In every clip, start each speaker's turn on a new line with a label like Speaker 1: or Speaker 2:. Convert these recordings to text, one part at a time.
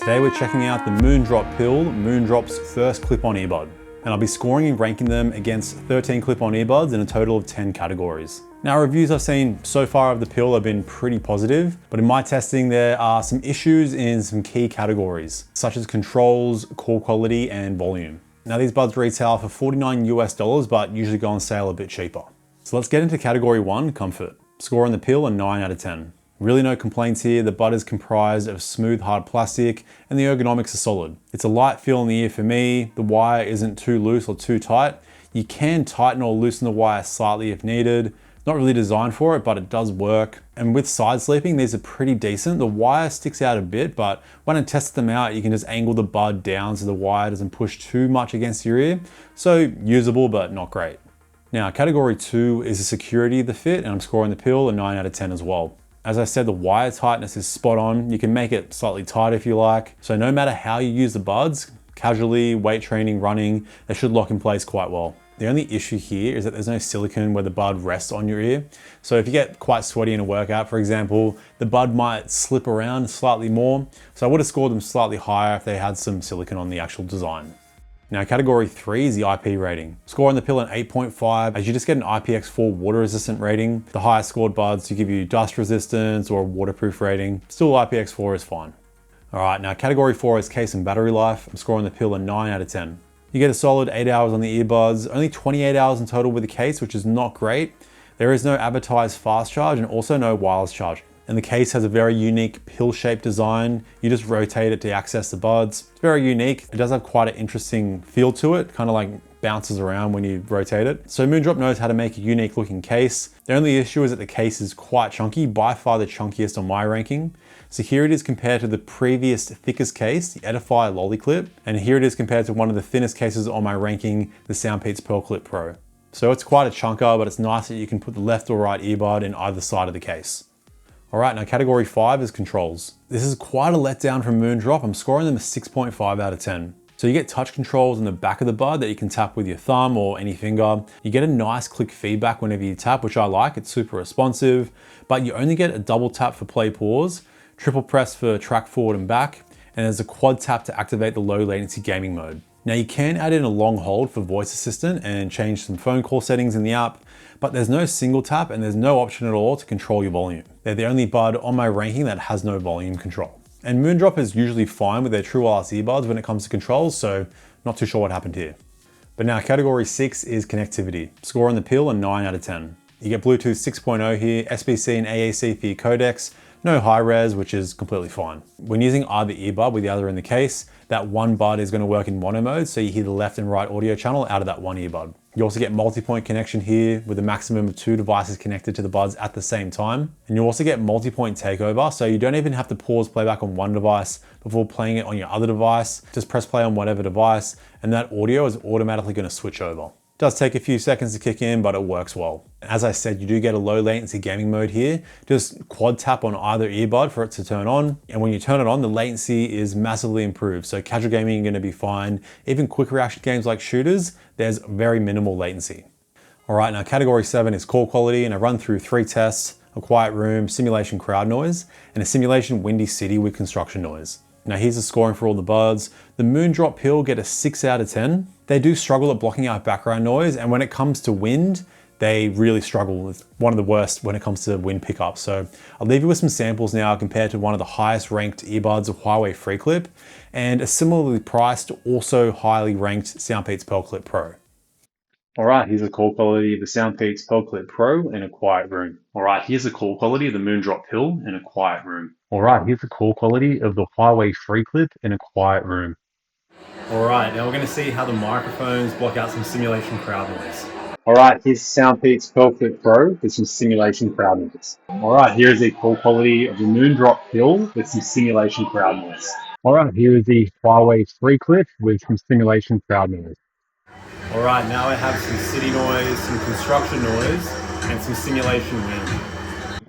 Speaker 1: Today we're checking out the MOONDROP pill, MOONDROP's first clip-on earbud. And I'll be scoring and ranking them against 13 clip-on earbuds in a total of 10 categories. Now, reviews I've seen so far of the pill have been pretty positive, but in my testing there are some issues in some key categories, such as controls, call quality, and volume. Now these buds retail for $49 US, but usually go on sale a bit cheaper. So let's get into category 1, comfort. Score on the pill a 9 out of 10. Really no complaints here. The bud is comprised of smooth, hard plastic and the ergonomics are solid. It's a light feel in the ear for me. The wire isn't too loose or too tight. You can tighten or loosen the wire slightly if needed. Not really designed for it, but it does work. And with side sleeping, these are pretty decent. The wire sticks out a bit, but when I tested them out, you can just angle the bud down so the wire doesn't push too much against your ear. So usable, but not great. Now, category 2 is the security of the fit, and I'm scoring the pill a 9 out of 10 as well. As I said, the wire tightness is spot on. You can make it slightly tight if you like. So no matter how you use the buds, casually, weight training, running, they should lock in place quite well. The only issue here is that there's no silicone where the bud rests on your ear. So if you get quite sweaty in a workout, for example, the bud might slip around slightly more. So I would have scored them slightly higher if they had some silicone on the actual design. Now, category 3 is the IP rating. Score on the pill an 8.5 as you just get an IPX4 water resistant rating. The highest scored buds to give you dust resistance or a waterproof rating. Still IPX4 is fine. All right, now category 4 is case and battery life. I'm scoring the pill a 9 out of 10. You get a solid 8 hours on the earbuds, only 28 hours in total with the case, which is not great. There is no advertised fast charge and also no wireless charging. And the case has a very unique pill-shaped design. You just rotate it to access the buds. It's very unique. It does have quite an interesting feel to it, kind of like bounces around when you rotate it. So MOONDROP knows how to make a unique looking case. The only issue is that the case is quite chunky, by far the chunkiest on my ranking. So here it is compared to the previous thickest case, the Edify Lolly Clip. And here it is compared to one of the thinnest cases on my ranking, the Soundpeats Pearl Clip Pro. So it's quite a chunker, but it's nice that you can put the left or right earbud in either side of the case. All right, now category 5 is controls. This is quite a letdown from MOONDROP. I'm scoring them a 6.5 out of 10. So you get touch controls in the back of the bud that you can tap with your thumb or any finger. You get a nice click feedback whenever you tap, which I like. It's super responsive, but you only get a double tap for play pause, triple press for track forward and back, and there's a quad tap to activate the low latency gaming mode. Now you can add in a long hold for voice assistant and change some phone call settings in the app, but there's no single tap and there's no option at all to control your volume. They're the only bud on my ranking that has no volume control. And MOONDROP is usually fine with their true wireless earbuds when it comes to controls, so not too sure what happened here. But now category 6 is connectivity. Score on the pill a 9 out of 10. You get Bluetooth 6.0 here, SBC and AAC for your codecs, no high res, which is completely fine. When using either earbud with the other in the case, that one bud is going to work in mono mode, so you hear the left and right audio channel out of that one earbud. You also get multi-point connection here with a maximum of 2 devices connected to the buds at the same time. And you also get multi-point takeover, so you don't even have to pause playback on one device before playing it on your other device. Just press play on whatever device, and that audio is automatically going to switch over. Does take a few seconds to kick in, but it works well. As I said, you do get a low latency gaming mode here. Just quad tap on either earbud for it to turn on. And when you turn it on, the latency is massively improved. So casual gaming, you're gonna be fine. Even quick reaction games like shooters, there's very minimal latency. All right, now category 7 is call quality, and I run through 3 tests: a quiet room, simulation crowd noise, and a simulation windy city with construction noise. Now here's the scoring for all the buds. The MOONDROP pill get a 6 out of 10. They do struggle at blocking out background noise, and when it comes to wind, they really struggle. It's one of the worst when it comes to wind pickup. So I'll leave you with some samples now compared to one of the highest ranked earbuds of Huawei Free Clip and a similarly priced, also highly ranked Soundpeats Pearl Clip Pro. All right, here's the call quality of the Soundpeats Pearl Clip Pro in a quiet room. All right, here's the call quality of the MOONDROP pill in a quiet room. All right, here's the call quality of the Huawei Free Clip in a quiet room. All right, now we're going to see how the microphones block out some simulation crowd noise. All right, here's Soundpeats Pearl Clip Pro with some simulation crowd noise. All right, here is the call quality of the MOONDROP pill with some simulation crowd noise. All right, here is the Huawei Free Clip with some simulation crowd noise. All right, now I have some city noise, some construction noise, and some simulation wind.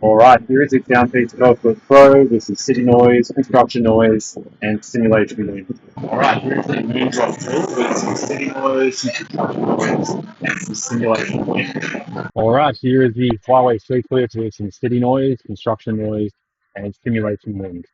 Speaker 1: All right, here is the Soundpeats Pearl Clip Pro with some city noise, construction noise, and simulation wind. All right, here is the MOONDROP pill with some city noise, some construction noise, and some simulation wind. All right, here is the Huawei Free Clip with some city noise, construction noise, and simulation wind.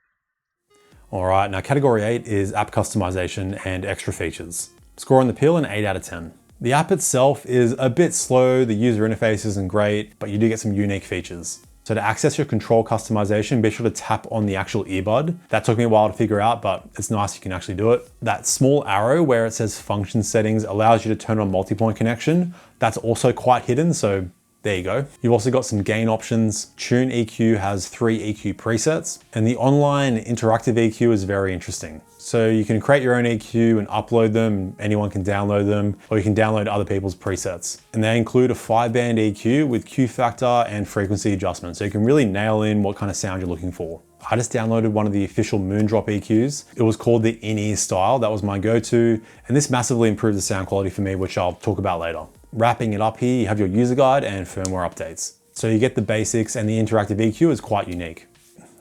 Speaker 1: All right, now category 8 is app customization and extra features. Scoring the Peel an 8 out of 10. The app itself is a bit slow, the user interface isn't great, but you do get some unique features. So to access your control customization, be sure to tap on the actual earbud. That took me a while to figure out, but it's nice you can actually do it. That small arrow where it says function settings allows you to turn on multi-point connection. That's also quite hidden, so there you go. You've also got some gain options. Tune EQ has 3 EQ presets, and the online interactive EQ is very interesting. So you can create your own EQ and upload them, anyone can download them, or you can download other people's presets. And they include a 5-band EQ with Q factor and frequency adjustment, so you can really nail in what kind of sound you're looking for. I just downloaded one of the official Moondrop EQs. It was called the in-ear style, that was my go-to, and this massively improved the sound quality for me, which I'll talk about later. Wrapping it up here, you have your user guide and firmware updates. So you get the basics, and the interactive EQ is quite unique.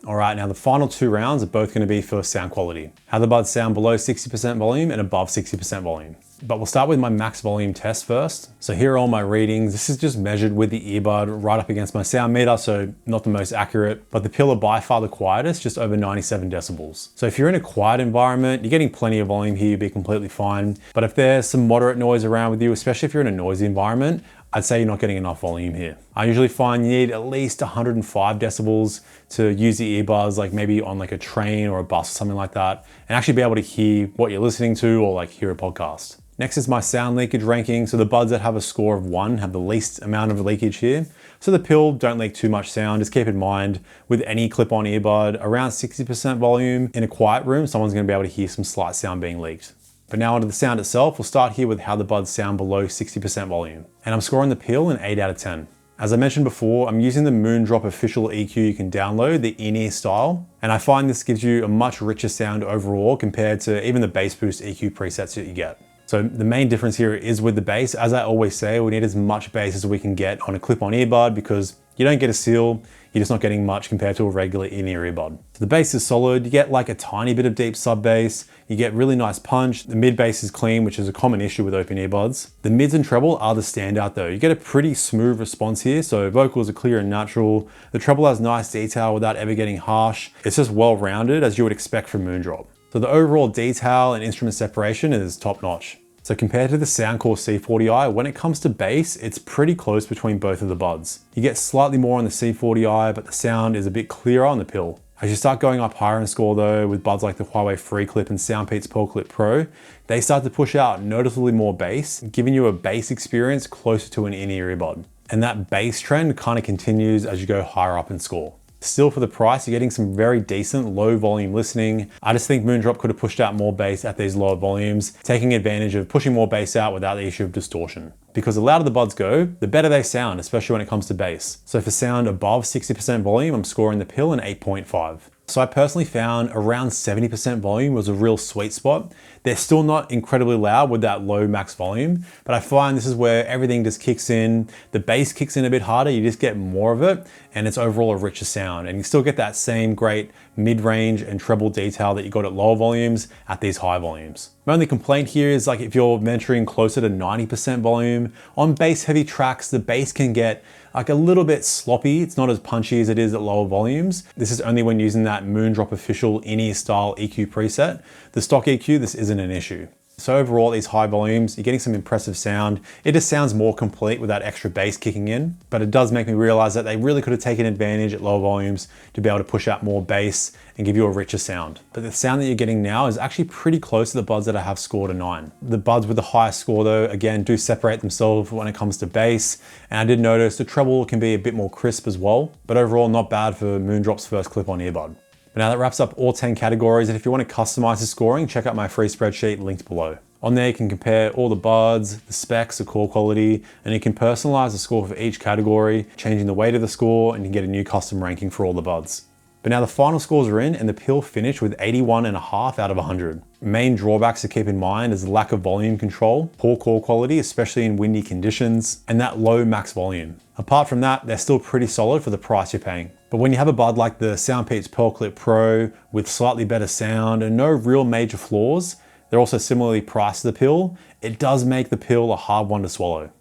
Speaker 1: All right, now the final 2 rounds are both gonna be for sound quality. How the buds sound below 60% volume and above 60% volume. But we'll start with my max volume test first. So here are all my readings. This is just measured with the earbud right up against my sound meter, so not the most accurate, but the Peel are by far the quietest, just over 97 decibels. So if you're in a quiet environment, you're getting plenty of volume here, you'll be completely fine. But if there's some moderate noise around with you, especially if you're in a noisy environment, I'd say you're not getting enough volume here. I usually find you need at least 105 decibels to use the earbuds, like maybe on like a train or a bus or something like that, and actually be able to hear what you're listening to or like hear a podcast. Next is my sound leakage ranking. So the buds that have a score of 1 have the least amount of leakage here. So the Peel don't leak too much sound. Just keep in mind with any clip-on earbud, around 60% volume in a quiet room, someone's gonna be able to hear some slight sound being leaked. But now onto the sound itself, we'll start here with how the buds sound below 60% volume. And I'm scoring the Peel an 8 out of 10. As I mentioned before, I'm using the Moondrop official EQ you can download, the in-ear style. And I find this gives you a much richer sound overall compared to even the bass boost EQ presets that you get. So the main difference here is with the bass. As I always say, we need as much bass as we can get on a clip-on earbud because you don't get a seal, you're just not getting much compared to a regular in-ear earbud. So the bass is solid, you get like a tiny bit of deep sub bass, you get really nice punch, the mid bass is clean, which is a common issue with open earbuds. The mids and treble are the standout though. You get a pretty smooth response here, so vocals are clear and natural. The treble has nice detail without ever getting harsh. It's just well-rounded as you would expect from Moondrop. So the overall detail and instrument separation is top notch. So compared to the Soundcore C40i, when it comes to bass, it's pretty close between both of the buds. You get slightly more on the C40i, but the sound is a bit clearer on the Peel. As you start going up higher in score though, with buds like the Huawei FreeClip and Soundpeats Pearl Clip Pro, they start to push out noticeably more bass, giving you a bass experience closer to an in-ear earbud. And that bass trend kind of continues as you go higher up in score. Still, for the price, you're getting some very decent low volume listening. I just think Moondrop could have pushed out more bass at these lower volumes, taking advantage of pushing more bass out without the issue of distortion. Because the louder the buds go, the better they sound, especially when it comes to bass. So for sound above 60% volume, I'm scoring the Peel an 8.5. So I personally found around 70% volume was a real sweet spot. They're still not incredibly loud with that low max volume, but I find this is where everything just kicks in. The bass kicks in a bit harder, you just get more of it, and it's overall a richer sound. And you still get that same great mid-range and treble detail that you got at lower volumes at these high volumes. My only complaint here is like if you're venturing closer to 90% volume, on bass heavy tracks, the bass can get like a little bit sloppy. It's not as punchy as it is at lower volumes. This is only when using that Moondrop official in-ear style EQ preset. The stock EQ, this isn't an issue. So overall, these high volumes, you're getting some impressive sound. It just sounds more complete with that extra bass kicking in, but it does make me realize that they really could have taken advantage at lower volumes to be able to push out more bass and give you a richer sound. But the sound that you're getting now is actually pretty close to the buds that I have scored a 9. The buds with the highest score though, again, do separate themselves when it comes to bass. And I did notice the treble can be a bit more crisp as well, but overall not bad for Moondrop's first clip-on earbud. But now that wraps up all 10 categories, and if you want to customize the scoring, check out my free spreadsheet linked below. On there you can compare all the buds, the specs, the core quality, and you can personalize the score for each category, changing the weight of the score, and you can get a new custom ranking for all the buds. But now the final scores are in, and the Peel finished with 81.5 out of 100. Main drawbacks to keep in mind is the lack of volume control, poor core quality, especially in windy conditions, and that low max volume. Apart from that, they're still pretty solid for the price you're paying. But when you have a bud like the Soundpeats Pearl Clip Pro with slightly better sound and no real major flaws, they're also similarly priced to the Peel, it does make the Peel a hard one to swallow.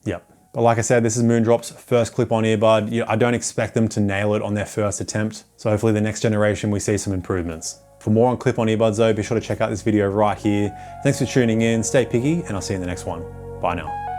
Speaker 1: Yep. But like I said, this is Moondrop's first clip-on earbud. I don't expect them to nail it on their first attempt. So hopefully the next generation we see some improvements. For more on clip-on earbuds though, be sure to check out this video right here. Thanks for tuning in, stay picky, and I'll see you in the next one. Bye now.